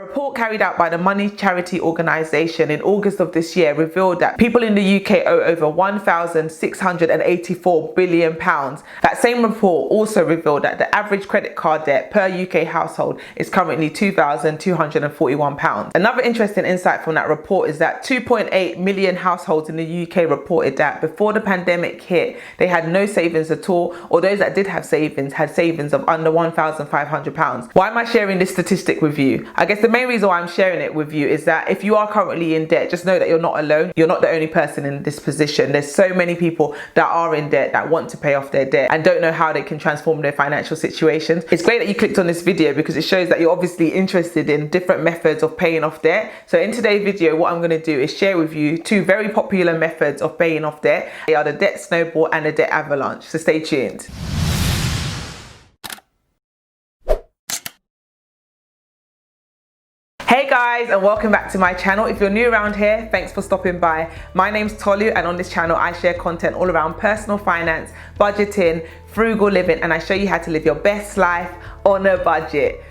report carried out by the money charity organisation in August of this year revealed that people in the UK owe over £1,684 billion. That same report also revealed that the average credit card debt per UK household is currently £2,241. Another interesting insight from that report is that 2.8 million households in the UK reported that before the pandemic hit, they had no savings at all, or those that did have savings had savings of under £1,500. Why am I sharing this statistic with you? I guess the main reason why I'm sharing it with you is that if you are currently in debt, just know that you're not alone. You're not the only person in this position. There's so many people that are in debt that want to pay off their debt and don't know how they can transform their financial situations. It's great that you clicked on this video because it shows that you're obviously interested in different methods of paying off debt. So in today's video, what I'm going to do is share with you two very popular methods of paying off debt. They are the debt snowball and the debt avalanche. So stay tuned. Hey guys, and welcome back to my channel. If you're new around here, thanks for stopping by. My name's Tolu, and on this channel I share content all around personal finance, budgeting, frugal living, and I show you how to live your best life on a budget.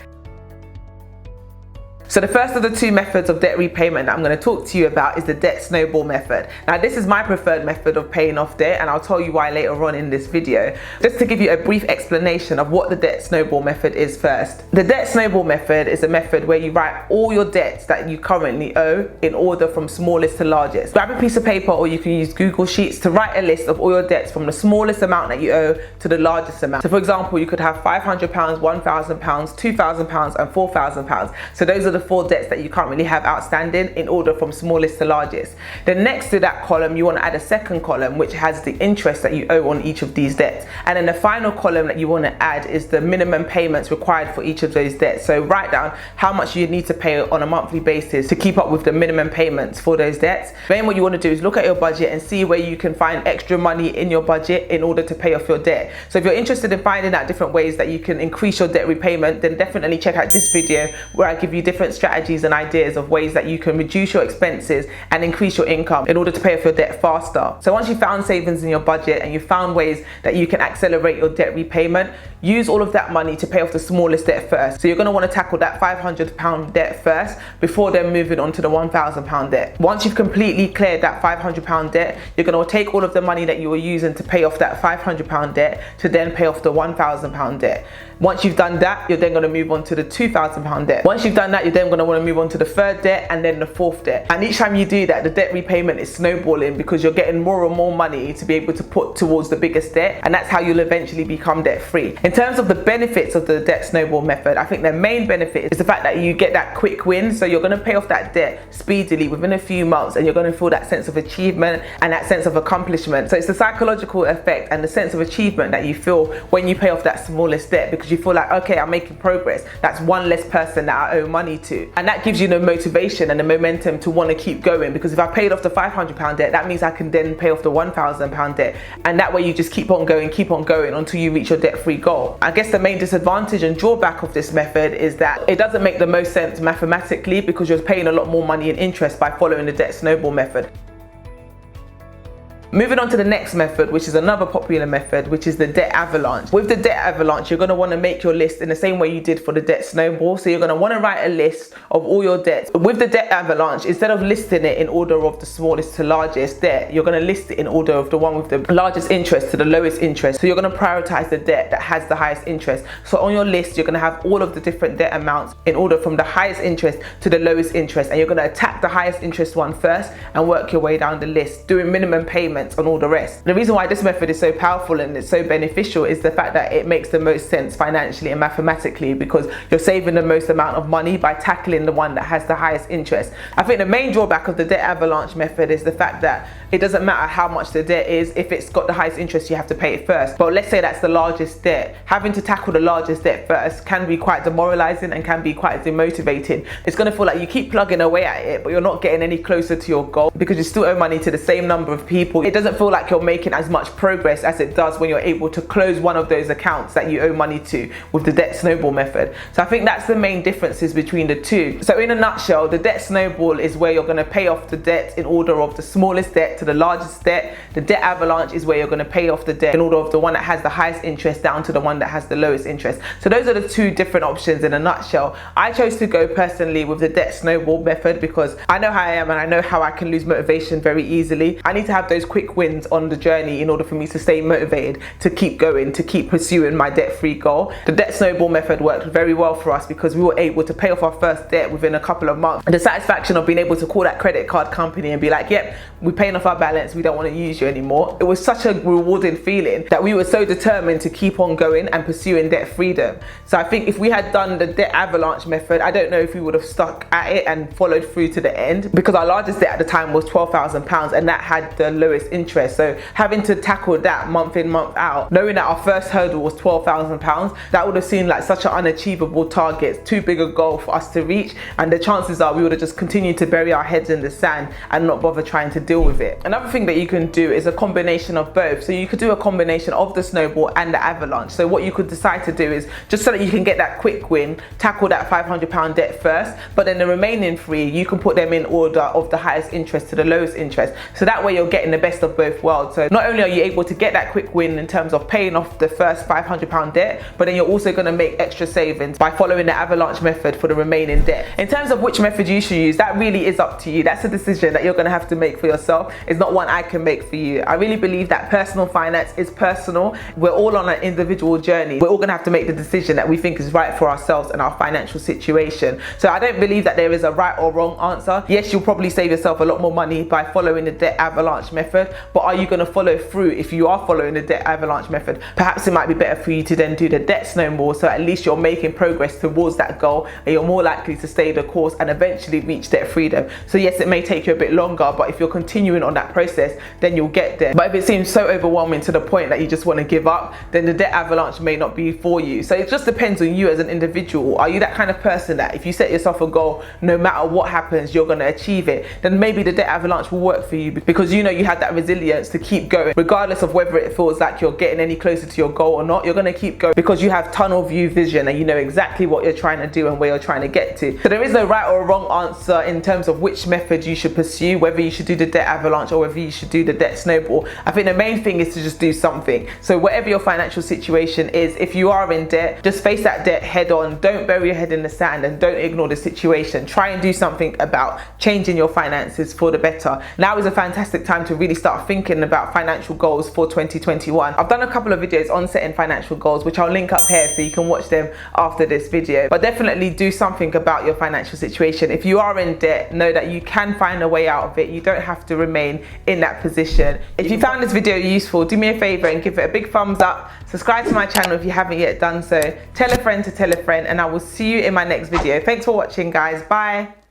So the first of the two methods of debt repayment that I'm going to talk to you about is the debt snowball method. Now this is my preferred method of paying off debt, and I'll tell you why later on in this video. Just to give you a brief explanation of what the debt snowball method is first. The debt snowball method is a method where you write all your debts that you currently owe in order from smallest to largest. Grab a piece of paper, or you can use Google Sheets to write a list of all your debts from the smallest amount that you owe to the largest amount. So for example, you could have £500, £1,000, £2,000 and £4,000. So those are the four debts that you currently have outstanding in order from smallest to largest. Then next to that column, you want to add a second column which has the interest that you owe on each of these debts. And then the final column that you want to add is the minimum payments required for each of those debts. So write down how much you need to pay on a monthly basis to keep up with the minimum payments for those debts. Then what you want to do is look at your budget and see where you can find extra money in your budget in order to pay off your debt. So if you're interested in finding out different ways that you can increase your debt repayment, then definitely check out this video where I give you different strategies and ideas of ways that you can reduce your expenses and increase your income in order to pay off your debt faster. So once you've found savings in your budget and you've found ways that you can accelerate your debt repayment, use all of that money to pay off the smallest debt first. So you're going to want to tackle that £500 debt first before then moving on to the £1,000 debt. Once you've completely cleared that £500 debt, you're going to take all of the money that you were using to pay off that £500 debt to then pay off the £1,000 debt. Once you've done that, you're then going to move on to the £2,000 debt. Once you've done that, you're then going to want to move on to the third debt and then the fourth debt. And each time you do that, the debt repayment is snowballing because you're getting more and more money to be able to put towards the biggest debt, and that's how you'll eventually become debt free. In terms of the benefits of the debt snowball method, I think the main benefit is the fact that you get that quick win. So you're going to pay off that debt speedily within a few months, and you're going to feel that sense of achievement and that sense of accomplishment. So it's the psychological effect and the sense of achievement that you feel when you pay off that smallest debt, because you feel like, okay, I'm making progress. That's one less person that I owe money to. And that gives you the motivation and the momentum to want to keep going, because if I paid off the £500 debt, that means I can then pay off the £1,000 debt. And that way you just keep on going until you reach your debt-free goal. I guess the main disadvantage and drawback of this method is that it doesn't make the most sense mathematically, because you're paying a lot more money in interest by following the debt snowball method. Moving on to the next method, which is another popular method, which is the debt avalanche. With the debt avalanche, you're going to want to make your list in the same way you did for the debt snowball. So you're going to want to write a list of all your debts. With the debt avalanche, instead of listing it in order of the smallest to largest debt, you're going to list it in order of the one with the largest interest to the lowest interest. So you're going to prioritize the debt that has the highest interest. So on your list, you're going to have all of the different debt amounts in order from the highest interest to the lowest interest. And you're going to attack the highest interest one first and work your way down the list, doing minimum payments on all the rest. The reason why this method is so powerful and it's so beneficial is the fact that it makes the most sense financially and mathematically, because you're saving the most amount of money by tackling the one that has the highest interest. I think the main drawback of the debt avalanche method is the fact that it doesn't matter how much the debt is. If it's got the highest interest, you have to pay it first. But let's say that's the largest debt. Having to tackle the largest debt first can be quite demoralizing and can be quite demotivating. It's going to feel like you keep plugging away at it, but you're not getting any closer to your goal because you still owe money to the same number of people. It doesn't feel like you're making as much progress as it does when you're able to close one of those accounts that you owe money to with the debt snowball method. So I think that's the main differences between the two. So in a nutshell, the debt snowball is where you're going to pay off the debt in order of the smallest debt to the largest debt. The debt avalanche is where you're going to pay off the debt in order of the one that has the highest interest down to the one that has the lowest interest. So those are the two different options in a nutshell. I chose to go personally with the debt snowball method because I know how I am and I know how I can lose motivation very easily. I need to have those quick wins on the journey in order for me to stay motivated, to keep going, to keep pursuing my debt-free goal. The debt snowball method worked very well for us because we were able to pay off our first debt within a couple of months. And the satisfaction of being able to call that credit card company and be like, yep, we're paying off our balance, we don't want to use you anymore. It was such a rewarding feeling that we were so determined to keep on going and pursuing debt freedom. So I think if we had done the debt avalanche method, I don't know if we would have stuck at it and followed through to the end, because our largest debt at the time was £12,000 and that had the lowest interest. So having to tackle that month in, month out, knowing that our first hurdle was £12,000, that would have seemed like such an unachievable target, too big a goal for us to reach, and the chances are we would have just continued to bury our heads in the sand and not bother trying to deal with it. Another thing that you can do is a combination of both. So you could do a combination of the snowball and the avalanche. So what you could decide to do is, just so that you can get that quick win, tackle that £500 debt first, but then the remaining three, you can put them in order of the highest interest to the lowest interest. So that way you're getting the best of both worlds. So not only are you able to get that quick win in terms of paying off the first £500 debt, but then you're also going to make extra savings by following the avalanche method for the remaining debt. In terms of which method you should use, that really is up to you. That's a decision that you're going to have to make for yourself. It's not one I can make for you. I really believe that personal finance is personal. We're all on an individual journey. We're all going to have to make the decision that we think is right for ourselves and our financial situation. So I don't believe that there is a right or wrong answer. Yes, you'll probably save yourself a lot more money by following the debt avalanche method, but are you going to follow through if you are following the debt avalanche method? Perhaps it might be better for you to then do the debt snowball, so at least you're making progress towards that goal and you're more likely to stay the course and eventually reach debt freedom. So yes, it may take you a bit longer, but if you're continuing on that process, then you'll get there. But if it seems so overwhelming to the point that you just want to give up, then the debt avalanche may not be for you. So it just depends on you as an individual. Are you that kind of person that if you set yourself a goal, no matter what happens, you're going to achieve it? Then maybe the debt avalanche will work for you because you know you have that resilience to keep going, regardless of whether it feels like you're getting any closer to your goal or not. You're going to keep going because you have tunnel view vision and you know exactly what you're trying to do and where you're trying to get to. So there is no right or wrong answer in terms of which method you should pursue, whether you should do the debt avalanche or whether you should do the debt snowball. I think the main thing is to just do something. So whatever your financial situation is, if you are in debt, just face that debt head on. Don't bury your head in the sand and don't ignore the situation. Try and do something about changing your finances for the better. Now is a fantastic time to really start thinking about financial goals for 2021. I've done a couple of videos on setting financial goals, which I'll link up here so you can watch them after this video. But definitely do something about your financial situation. If you are in debt, know that you can find a way out of it. You don't have to remain in that position. If you found this video useful, do me a favor and give it a big thumbs up. Subscribe to my channel if you haven't yet done so. Tell a friend to tell a friend, and I will see you in my next video. Thanks for watching, guys. Bye.